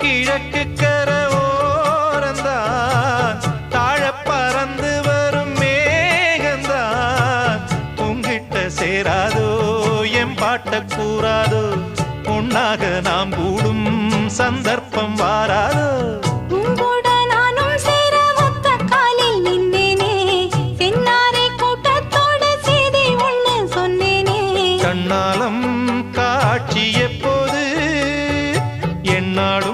கிழக்கு கர ஓரந்தான் தாழ பறந்து வரும் மேகந்தான் உங்கிட்ட சேராதோ என் பாட்ட கூறாதோ உன்னாக நாம் கூடும் சந்தர்ப்பம் வாராதோ கண்ணாலம் காட்சி எப்போது என்னாடும்